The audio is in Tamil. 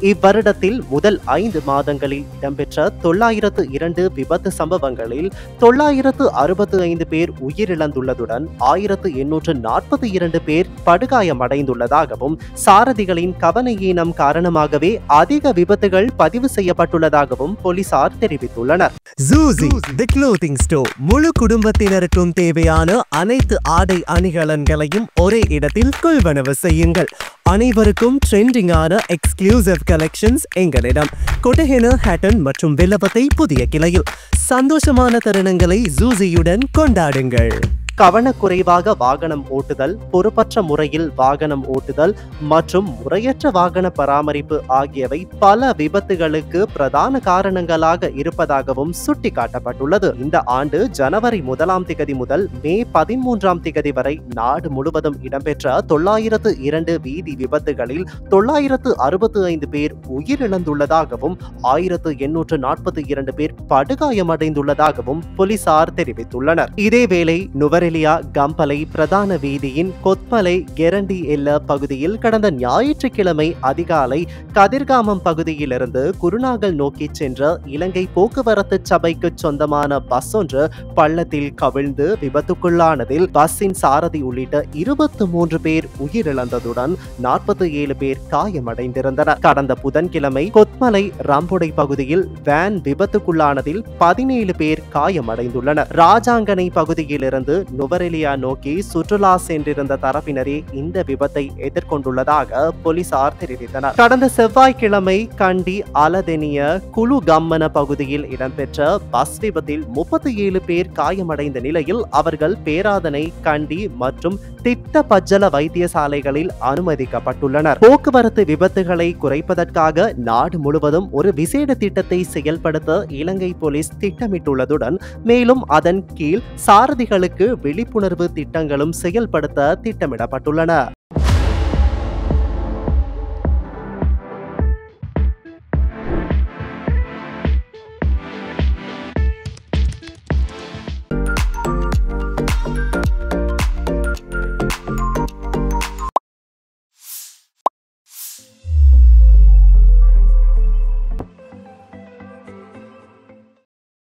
இவ்வருடத்தில் முதல் 5 மாதங்களில் இடம்பெற்ற 902 விபத்து சம்பவங்களில் 965 பேர் உயிரிழந்துள்ளதுடன் 1842 பேர் படுகாயமடைந்துள்ளதாகவும் சாரதிகளின் கவனஈனம் காரணமாகவே அதிக விபத்துகள் பதிவு செய்யப்பட்டுள்ளதாகவும் போலீசார் தெரிவித்துள்ளனர். Zuzi, the clothing store. முழு குடும்பத்தினருக்கும் தேவையான அனைத்து ஆடை அணிகலன்களையும் ஒரே இடத்தில் கொள்வனவு செய்யுங்கள். அனைவருக்கும் ட்ரெண்டிங்கான எக்ஸ்க்ளூசிவ் கலெக்ஷன்ஸ் எங்களிடம். கொட்டஹென, ஹேட்டன் மற்றும் வில்லபத்தை புதிய கிளையில். சந்தோஷமான தருணங்களை ஜூசியுடன் கொண்டாடுங்கள். கவனக்குறைவாக வாகனம் ஓட்டுதல், பொறுப்பற்ற முறையில் வாகனம் ஓட்டுதல் மற்றும் முறையற்ற வாகன பராமரிப்பு ஆகியவை பல விபத்துகளுக்கு பிரதான காரணங்களாக இருப்பதாகவும் சுட்டிக்காட்டப்பட்டுள்ளது. இந்த ஆண்டு ஜனவரி 1 முதல் மே 13 வரை நாடு முழுவதும் இடம்பெற்ற 902 வீதி விபத்துகளில் 965 பேர் உயிரிழந்துள்ளதாகவும் 1842 பேர் படுகாயமடைந்துள்ளதாகவும் போலீசார் தெரிவித்துள்ளனர். இதேவேளை நுவரெலியா கம்பளை பிரதான வீதியின் கொத்மலை கெரண்டி எல்ல பகுதியில் கடந்த ஞாயிற்றுக்கிழமை அதிகாலை கதிர்காமம் பகுதியிலிருந்து குருநாகல் நோக்கி சென்ற இலங்கை போக்குவரத்து சபைக்கு சொந்தமான பஸ் ஒன்று பள்ளத்தில் கவிழ்ந்து விபத்துக்குள்ளானதில் பஸ்ஸின் சாரதி உள்ளிட்ட 23 பேர் உயிரிழந்ததுடன் 47 பேர் காயமடைந்திருந்தனர். கடந்த புதன்கிழமை கொத்மலை ரம்புடை பகுதியில் வேன் விபத்துக்குள்ளானதில் 17 பேர் காயமடைந்துள்ளனர். ராஜாங்கனை பகுதியிலிருந்து நுவரெலியா நோக்கி சுற்றுலா சென்றிருந்த தரப்பினரே இந்த விபத்தை எதிர்கொண்டுள்ளதாக போலீசார் தெரிவித்தனர். கடந்த செவ்வாய்க்கிழமை கண்டி அலதெனிய குழு கம்மன பகுதியில் இடம்பெற்ற பஸ் விபத்தில் 37 பேர் காயமடைந்த நிலையில் அவர்கள் பேராதனை, கண்டி மற்றும் திட்ட பஜ்ஜல வைத்தியசாலைகளில் அனுமதிக்கப்பட்டுள்ளனர். போக்குவரத்து விபத்துகளை குறைப்பதற்காக நாடு முழுவதும் ஒரு விசேட திட்டத்தை செயல்படுத்த இலங்கை போலீஸ் திட்டமிட்டுள்ளதுடன் மேலும் அதன் கீழ் சாரதிகளுக்கு விழிப்புணர்வு திட்டங்களும் செயல்படுத்த திட்டமிடப்பட்டுள்ளன.